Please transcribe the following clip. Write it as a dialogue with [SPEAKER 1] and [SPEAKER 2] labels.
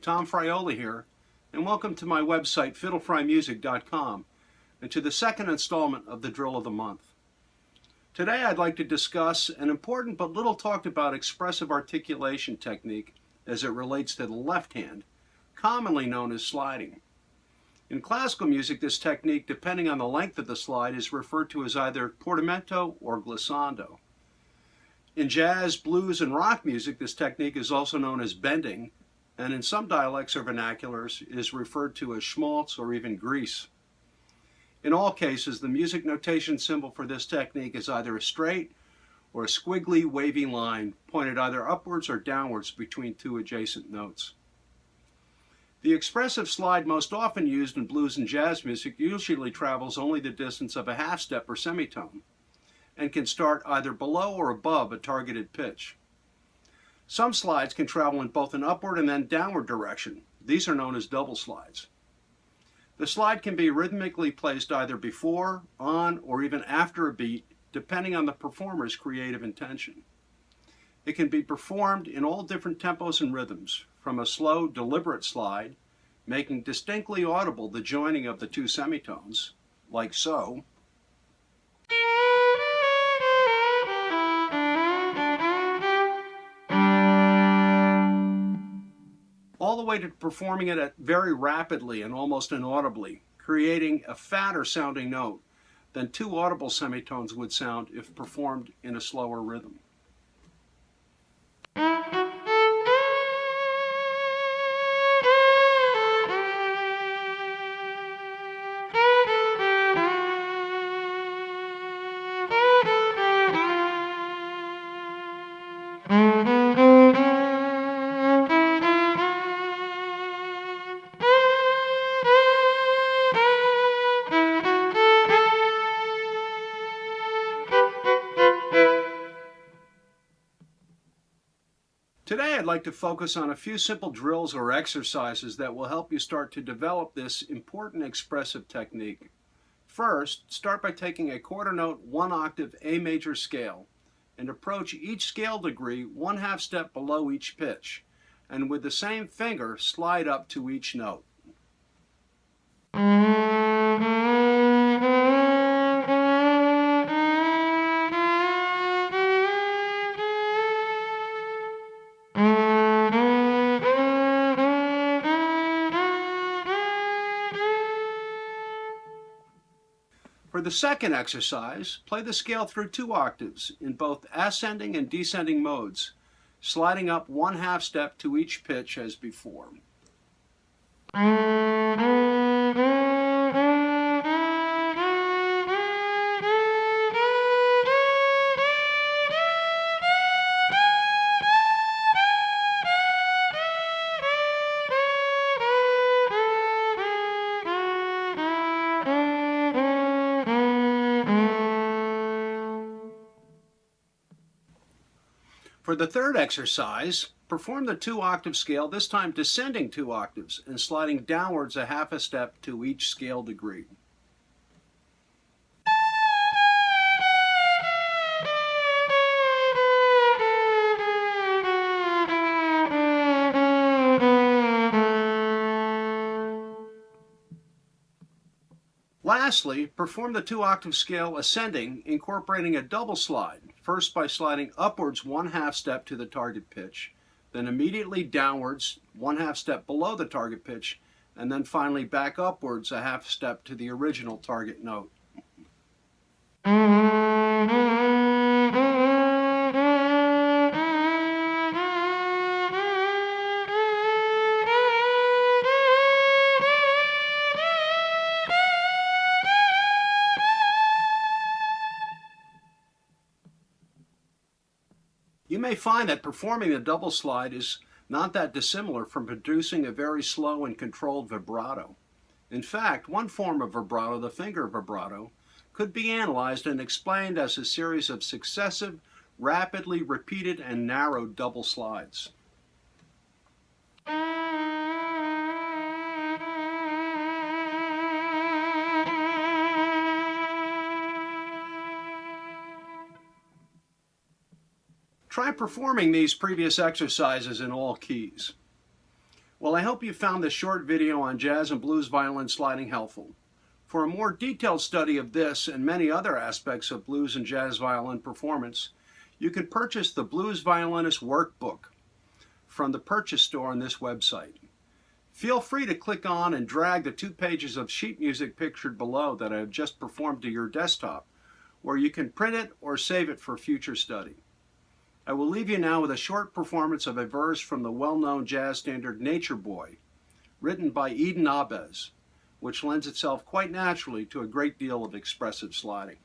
[SPEAKER 1] Tom Frioli here, and welcome to my website fiddlefrymusic.com and to the second installment of the Drill of the Month. Today I'd like to discuss an important but little talked about expressive articulation technique as it relates to the left hand, commonly known as sliding. In classical music, this technique, depending on the length of the slide, is referred to as either portamento or glissando. In jazz, blues, and rock music, this technique is also known as bending, and in some dialects or vernaculars is referred to as schmaltz or even grease. In all cases, the music notation symbol for this technique is either a straight or a squiggly, wavy line pointed either upwards or downwards between two adjacent notes. The expressive slide most often used in blues and jazz music usually travels only the distance of a half step or semitone and can start either below or above a targeted pitch. Some slides can travel in both an upward and then downward direction. These are known as double slides. The slide can be rhythmically placed either before, on, or even after a beat, depending on the performer's creative intention. It can be performed in all different tempos and rhythms, from a slow, deliberate slide, making distinctly audible the joining of the two semitones, like so, all the way to performing it very rapidly and almost inaudibly, creating a fatter sounding note than two audible semitones would sound if performed in a slower rhythm. Today I'd like to focus on a few simple drills or exercises that will help you start to develop this important expressive technique. First, start by taking a quarter note 1 octave A major scale and approach each scale degree 1/2 step below each pitch, and with the same finger slide up to each note. For the second exercise, play the scale through 2 octaves in both ascending and descending modes, sliding up 1/2 step to each pitch as before. For the third exercise, perform the 2 octave scale, this time descending 2 octaves and sliding downwards 1/2 step to each scale degree. Lastly, perform the 2 octave scale ascending, incorporating a double slide, first by sliding upwards 1/2 step to the target pitch, then immediately downwards 1/2 step below the target pitch, and then finally back upwards 1/2 step to the original target note. You may find that performing the double slide is not that dissimilar from producing a very slow and controlled vibrato. In fact, one form of vibrato, the finger vibrato, could be analyzed and explained as a series of successive, rapidly repeated and narrowed double slides. Try performing these previous exercises in all keys. Well, I hope you found this short video on jazz and blues violin sliding helpful. For a more detailed study of this and many other aspects of blues and jazz violin performance, you can purchase the Blues Violinist Workbook from the purchase store on this website. Feel free to click on and drag the 2 pages of sheet music pictured below that I have just performed to your desktop, where you can print it or save it for future study. I will leave you now with a short performance of a verse from the well-known jazz standard Nature Boy, written by Eden Abes, which lends itself quite naturally to a great deal of expressive sliding.